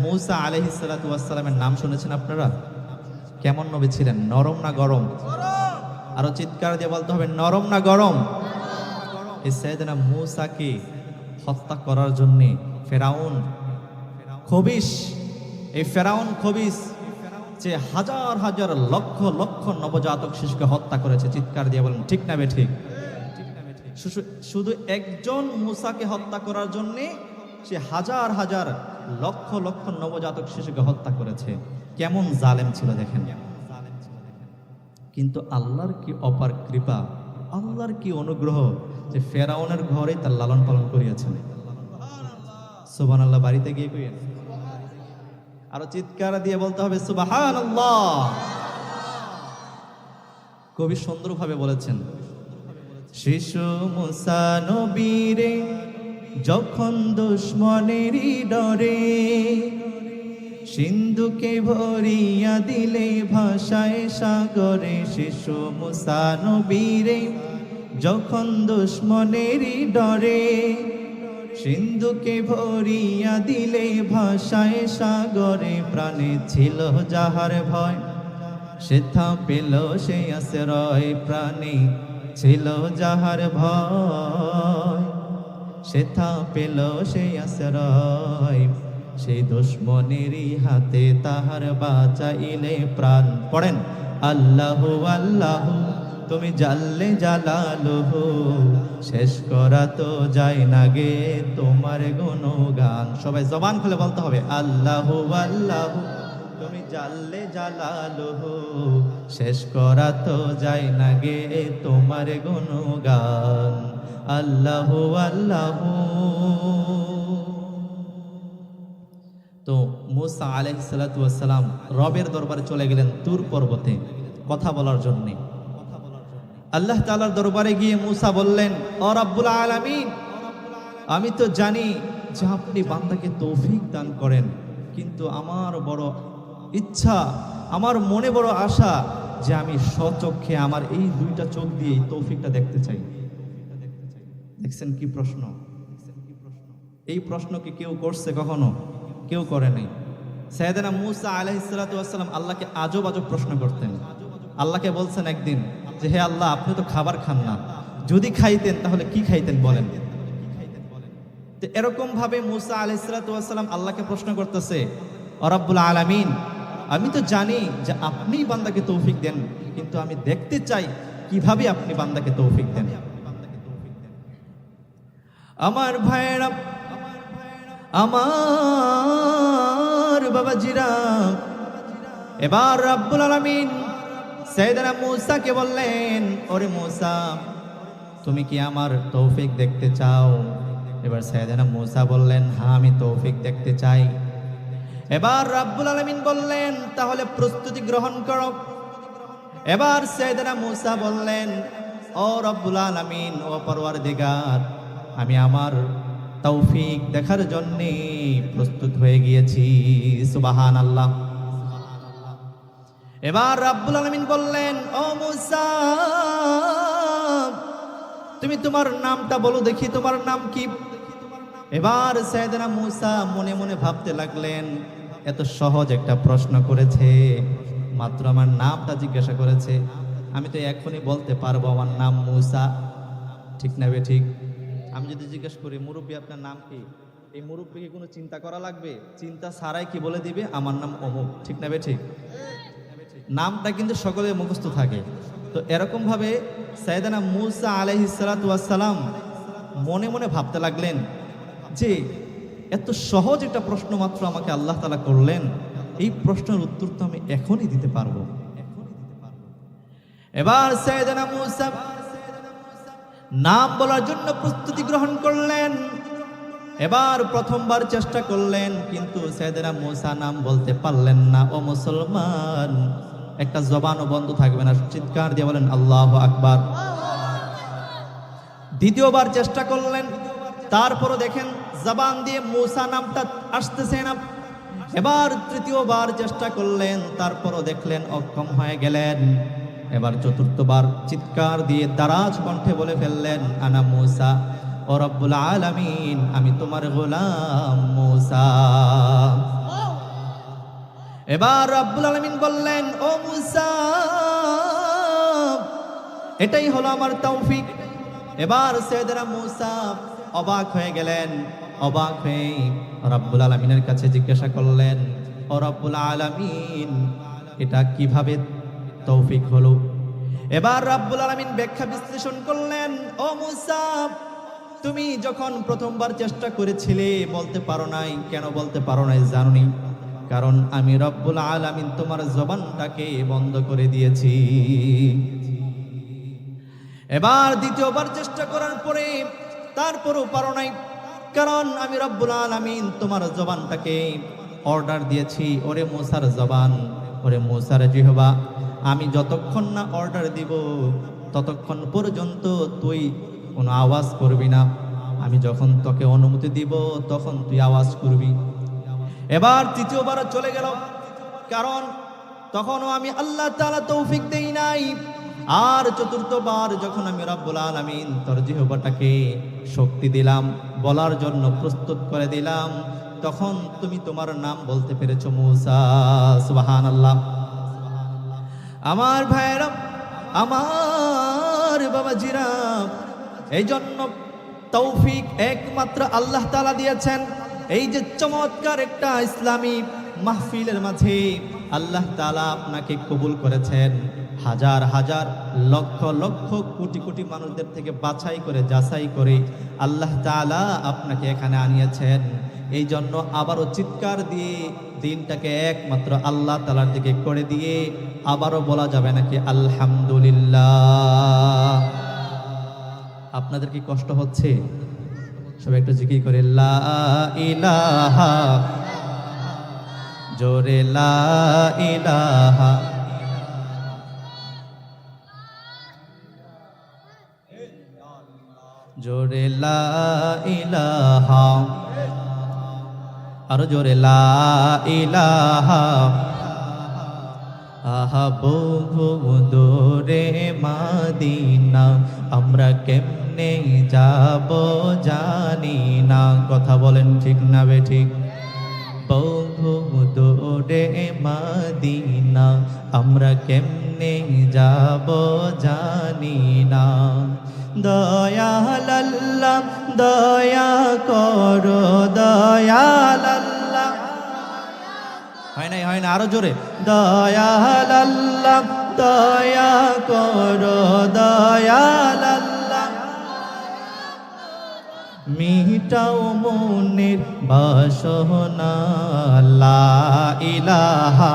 মূসা আলাইহিস সালাতু ওয়াস সালামের নাম শুনেছেন আপনারা? কেমন নবী ছিলেন? নরম না গরম? আরো চিৎকার দিয়ে বলতে হবে, নরম না গরম? এই সাইয়েদনা মূসাকে হত্যা করার জন্য ফেরাউন খবিশ, এই ফেরাউন খবিশ যে হাজার হাজার লক্ষ লক্ষ নবজাতক শিশুকে হত্যা করেছে। চিৎকার দিয়ে বলেন ঠিক না বেঠিক? শুধু একজন মূসাকে হত্যা করার জন্য সে হাজার হাজার লক্ষ লক্ষ নবজাতক শিশুকে হত্যা করেছে। কেমন জালেম ছিল দেখেন। কিন্তু আল্লাহর কি অপার কৃপা, আল্লাহর কি অনুগ্রহ যে ফেরাউনের ঘরেই তার লালন পালন করিয়েছেন। সুবহানাল্লাহ। বাড়িতে গিয়ে কইেন, আরো চিৎকার দিয়ে বলতে হবে সুবহানাল্লাহ। কবি সুন্দরভাবে বলেছেন, শিশু মূসা নবীরে যখন দুশমনেরই ডরে সিন্ধুকে ভরিয়া দিলে ভাষায় সাগরে। শিশু মূসা নবীরে যখন দুশমনেরই ডরে সিন্ধুকে ভরিয়া দিলে ভাষায় সাগরে। প্রাণে ছিল যাহার ভয় সেথা পেল সে আশ্রয়। প্রাণে ছিল যাহার ভয় সেথা পেল সে আশ্রয়। সেই দুশমনেরই হাতে তাহার বাঁচাইলে প্রাণ। পড়েন, আল্লাহু আল্লাহু তুমি জাল্লে জালালুহু, শেষ করা তো যায় না গে তোমার গুণগান। সবাই জবান খুলে বলতে হবে, আল্লাহু আল্লাহু তুমি জাল্লে জালালুহু, শেষ করা তো যায় না গে তোমার গুণগান। আল্লাহু আল্লাহু। তো মূসা আলাইহিস সালাতু ওয়াস সালাম রবের দরবারে চলে গেলেন তুর পর্বতে কথা বলার জন্য। আল্লাহ তাআলার দরবারে গিয়ে মূসা বললেন, ও রব্বুল আলামিন, আমি তো জানি যে আপনি বান্দাকে তৌফিক দান করেন, কিন্তু আমার বড় ইচ্ছা, আমার মনে বড় আশা যে আমি স্বচক্ষে আমার এই দুইটা চোখ দিয়ে এই তৌফিকটা দেখতে চাই। দেখছেন কি প্রশ্ন? এই প্রশ্ন কি কেউ করছে কখনো? কেউ করে নাই। সাইয়েদনা মূসা আলাইহিস সালাতু ওয়াস সালাম আল্লাহকে আজব আজব প্রশ্ন করতেন। আল্লাহকে বলছেন একদিন যে, হে আল্লাহ, আপনি তো খাবার খান না, যদি খাইতেন তাহলে কি খাইতেন বলেন। তো এরকম ভাবে মূসা আলাইহিস সালাতু ওয়াস সালাম আল্লাহকে প্রশ্ন করতেছে, ও রব্বুল আলামিন, আমি তো জানি যে আপনিই বান্দাকে তৌফিক দেন, কিন্তু আমি দেখতে চাই কিভাবে আপনি বান্দাকে তৌফিক দেন। আমার ভাইয়েরা, আমার বাবাজিরা, এবার রব্বুল আলামিন সাইয়েদনা মূসাকে বললেন, ওরে মূসা, তুমি কি আমার তৌফিক দেখতে চাও? এবার সাইয়েদনা মূসা বললেন, হ্যাঁ, আমি তৌফিক দেখতে চাই। এবার রব্বুল আলামিন বললেন, তাহলে প্রস্তুতি গ্রহণ করো। এবার সাইয়েদনা মূসা বললেন, ও রব্বুল আলামিন, ও পরওয়ারদিগার, আমি আমার তৌফিক দেখার জন্য প্রস্তুত হয়ে গিয়েছি। সুবহানাল্লাহ। এবার রব্বুল আলামিন বললেন, ও মূসা, তুমি তোমার নামটা বলো দেখি, তোমার নাম কি? এবার সাইয়েদনা মূসা মনে মনে ভাবতে লাগলেন, এত সহজ একটা প্রশ্ন করেছে, মাত্র আমার নামটা জিজ্ঞাসা করেছে, আমি তো এখনই বলতে পারবো আমার নাম মূসা। ঠিক না বে ঠিক? আমি যদি জিজ্ঞেস করি, মুরব্বী আপনার নাম কি, এই মুরব্বীকে কোনো চিন্তা করা লাগবে? চিন্তা ছাড়াই কি বলে দিবে, আমার নাম অমুক। ঠিক না বে ঠিক? নামটা কিন্তু সকলের মুখস্থ থাকে। তো এরকম ভাবে সাইয়েদনা মূসা আলাইহিস সালাতু ওয়াস সালাম মনে মনে ভাবতে লাগলেন যে এত সহজ একটা প্রশ্ন মাত্র আমাকে আল্লাহ তাআলা করলেন, এই প্রশ্নের উত্তর তো আমি এখনই দিতে পারবো। এবার সাইয়েদনা মূসা নাম বলার জন্য প্রস্তুতি গ্রহণ করলেন। এবার প্রথমবার চেষ্টা করলেন, কিন্তু সাইয়েদনা মূসা নাম বলতে পারলেন না। ও মুসলমান, একটা জবানও বন্ধ থাকবে না, চিৎকার দিয়ে বলেন আল্লাহু আকবার। দ্বিতীয়বার চেষ্টা করলেন, তারপরও দেখেন জবান দিয়ে মূসা নামটা আসতেছে না। এবার তৃতীয়বার চেষ্টা করলেন, তারপরও দেখলেন অক্ষম হয়ে গেলেন। এবার চতুর্থবার চিৎকার দিয়ে দারাজ কণ্ঠে বলে ফেললেন, আনা মূসা ও রব্বুল আলামিন, আমি তোমার গোলাম মূসা। এবার রব্বুল আলামিন বললেন, ও মূসা, এটাই হলো আমার তৌফিক। এবার সাইয়েদনা মূসা অবাক হয়ে গেলেন। অবাক হয়ে রব্বুল আলামিনের কাছে জিজ্ঞাসা করলেন, ও রব্বুল আলামিন, এটা কিভাবে তৌফিক হলো? এবার রব্বুল আলামিন ব্যাখ্যা বিশ্লেষণ করলেন, ও মূসা, তুমি যখন প্রথমবার চেষ্টা করেছিলে বলতে পারো নাই। কেন বলতে পারো নাই জানোনি? কারণ আমি রব্বুল আলামিন তোমার জবানটাকে বন্ধ করে দিয়েছি। এবার দ্বিতীয়বার চেষ্টা করার পরে তারপরও পারো নাই, কারণ আমি রব্বুল আলামিন তোমার জবানটাকে অর্ডার দিয়েছি, ওরে মূসার জবান, ওরে মূসার জিহ্বা, আমি যতক্ষণ না অর্ডার দিব ততক্ষণ পর্যন্ত তুই কোনো আওয়াজ করবি না। আমি যখন তোকে অনুমতি দিব তখন তুই আওয়াজ করবি। এবার তৃতীয়বার চলে গেল, কারণ তখনও আমি আল্লাহ তাআলা তৌফিক দেই নাই। আর চতুর্থবার যখন আমি রব্বুল আলামিন তোর জিহ্বাটাকে শক্তি দিলাম, বলার জন্য প্রস্তুত করে দিলাম, তখন তুমি তোমার নাম বলতে পেরেছো মূসা। সুবহানাল্লাহ। আমার ভাইরা, আমার বাবাজিরা, এই জন্য তৌফিক একমাত্র আল্লাহ তাআলা দিয়েছেন। এই যে চমৎকার একটা ইসলামী মাহফিলের মাঝে আল্লাহ তাআলা আপনাকে কবুল করেছেন, হাজার হাজার লক্ষ লক্ষ কোটি কোটি মানুষদের থেকে বাছাই করে যাচাই করে আল্লাহ তাআলা আপনাকে এখানে আনিয়েছেন। এই জন্য আবারও চিৎকার দিয়ে দিনটাকে একমাত্র আল্লাহ তাআলার দিকে করে দিয়ে আবারও বলা যাবে নাকি আলহামদুলিল্লাহ? আপনাদের কি কষ্ট হচ্ছে? সবাই একটু জিকির করে লা ইলাহা, জোরে লা ইলাহা, জোরে লা ইলাহা, আরো জোরে লা ইলাহা। আহা বহু দূরে মাদিনা, আমরা কেমনে যাব জানি না। কথা বলেন ঠিক না বে ঠিক? বহু দূরে মাদিনা, আমরা কেমনে যাব জানি না। দয়াল আল্লাহ দয়া করো, দয়াল আল্লাহ। হয় নাই, হয় না, আরো জোরে দয়াল আল্লাহ দয়া করো, দয়াল আল্লাহ। মিটাও মনের বাসনা, লা ইলাহা